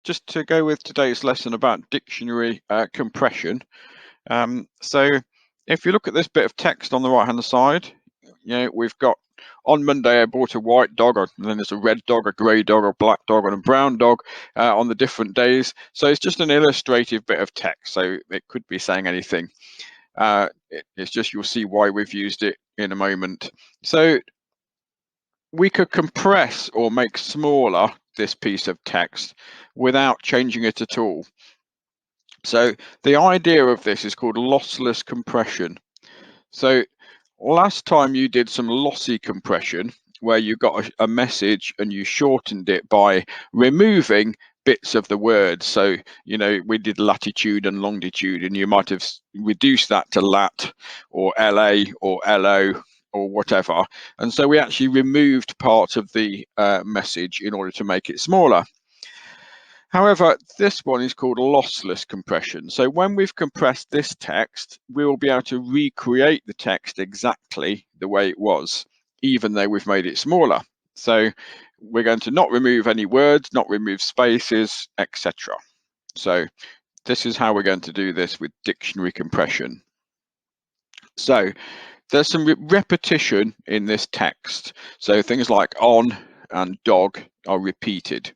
just to go with today's lesson about dictionary compression. So if you look at this bit of text on the right hand side, we've got on Monday I bought a white dog, and then there's a red dog, a grey dog, a black dog, and a brown dog on the different days. So it's just an illustrative bit of text, so it could be saying anything. It's just, you'll see why we've used it in a moment. So we could compress or make smaller this piece of text without changing it at all. So the idea of this is called lossless compression. So last time you did some lossy compression where you got a message and you shortened it by removing bits of the words. So, we did latitude and longitude, and you might have reduced that to lat or LA or LO or whatever. And so we actually removed parts of the message in order to make it smaller. However, this one is called lossless compression. So when we've compressed this text, we will be able to recreate the text exactly the way it was, even though we've made it smaller. So we're going to not remove any words, not remove spaces, etc. So this is how we're going to do this with dictionary compression. So there's some repetition in this text. So things like on and dog are repeated.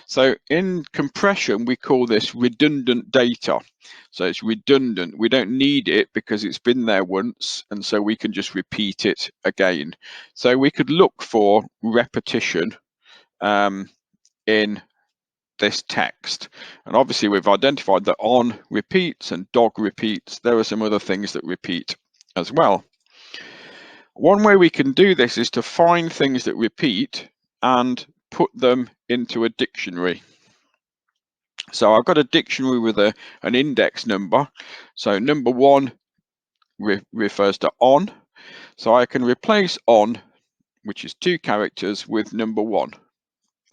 So in compression, we call this redundant data. So it's redundant. We don't need it because it's been there once, and so we can just repeat it again. So we could look for repetition in this text. And obviously we've identified that on repeats and dog repeats. There are some other things that repeat as well. One way we can do this is to find things that repeat and put them into a dictionary. So I've got a dictionary with an index number. So number 1 refers to on. So I can replace on, which is 2 characters, with number 1.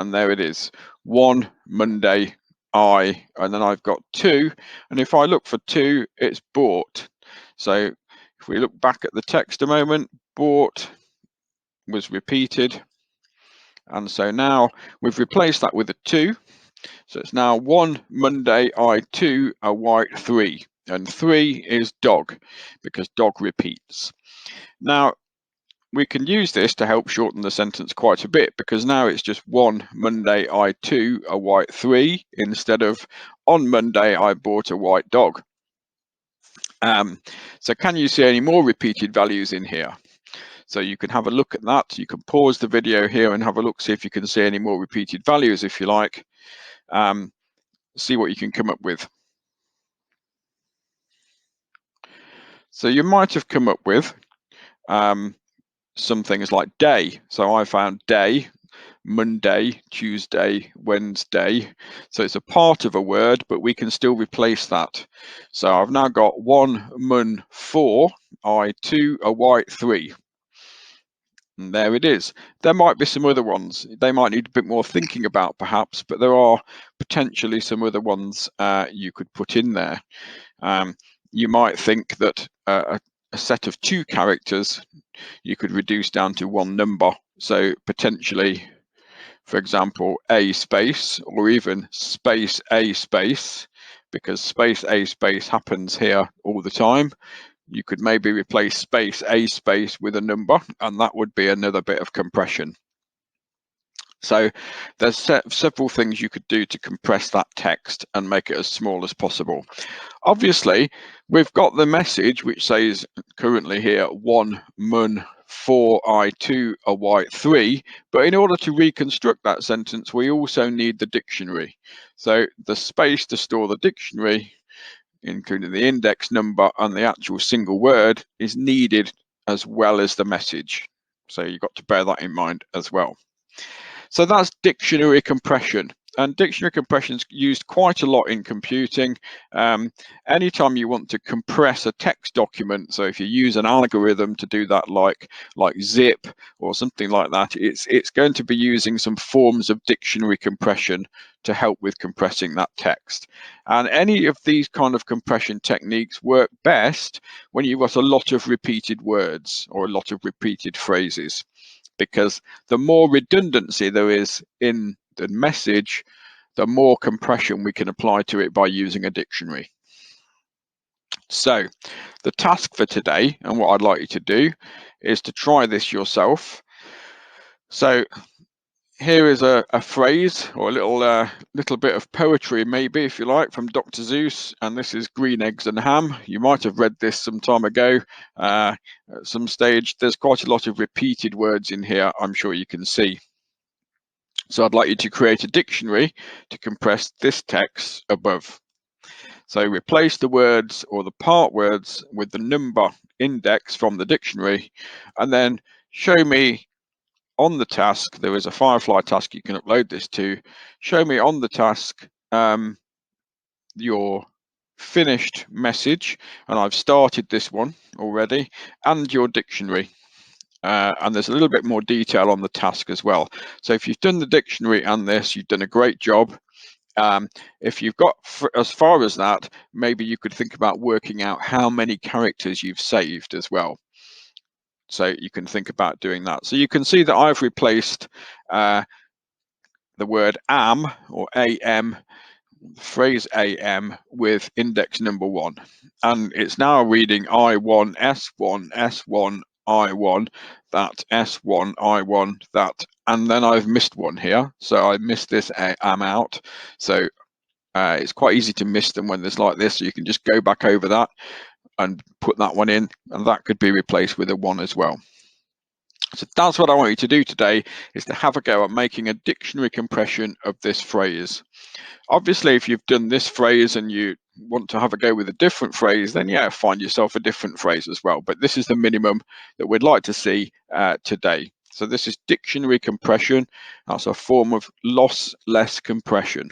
And there it is. 1, Monday, and then I've got 2. And if I look for 2, it's bought. So if we look back at the text a moment, bought was repeated. And so now we've replaced that with a 2. So it's now 1 Monday, 2 a white 3, and 3 is dog because dog repeats. Now we can use this to help shorten the sentence quite a bit, because now it's just 1 Monday, 2 a white 3 instead of on Monday I bought a white dog. So can you see any more repeated values in here? So you can have a look at that. You can pause the video here and have a look, see if you can see any more repeated values if you like. See what you can come up with. So you might have come up with some things like day. So I found day, Monday, Tuesday, Wednesday. So it's a part of a word, but we can still replace that. So I've now got 1 mun 4, 2 a white 3. And there it is. There might be some other ones. They might need a bit more thinking about perhaps, but there are potentially some other ones you could put in there. You might think that a set of 2 characters you could reduce down to 1 number. So potentially, for example, a space, or even space a space, because space a space happens here all the time. You could maybe replace space a space with a number, and that would be another bit of compression. So there's several things you could do to compress that text and make it as small as possible. Obviously, we've got the message which says currently here 1 mun 4 2 a white 3, but in order to reconstruct that sentence we also need the dictionary. So the space to store the dictionary, including the index number and the actual single word, is needed as well as the message. So you've got to bear that in mind as well. So that's dictionary compression. And dictionary compression is used quite a lot in computing. Anytime you want to compress a text document, so if you use an algorithm to do that, like zip or something like that, it's going to be using some forms of dictionary compression to help with compressing that text. And any of these kind of compression techniques work best when you've got a lot of repeated words or a lot of repeated phrases, because the more redundancy there is in the message, the more compression we can apply to it by using a dictionary. So the task for today, and what I'd like you to do, is to try this yourself. So here is a phrase, or a little bit of poetry, maybe, if you like, from Dr. Seuss, and this is green eggs and ham. You might have read this some time ago at some stage. There's quite a lot of repeated words in here, I'm sure you can see. So I'd like you to create a dictionary to compress this text above. So replace the words or the part words with the number index from the dictionary, and then show me on the task. There is a Firefly task you can upload this to. Show me on the task your finished message, and I've started this one already, and your dictionary. And there's a little bit more detail on the task as well. So if you've done the dictionary and this, you've done a great job. If you've got as far as that, maybe you could think about working out how many characters you've saved as well. So you can think about doing that. So you can see that I've replaced the word am, or am, phrase am, with index number 1. And it's now reading I1, S1, S1, I1, that, S1, I1, that. And then I've missed one here. So I missed this am out. So it's quite easy to miss them when there's like this, so you can just go back over that and put that one in, and that could be replaced with a 1 as well. So that's what I want you to do today, is to have a go at making a dictionary compression of this phrase. Obviously, if you've done this phrase and you want to have a go with a different phrase, then yeah, find yourself a different phrase as well. But this is the minimum that we'd like to see today. So this is dictionary compression. That's a form of lossless compression.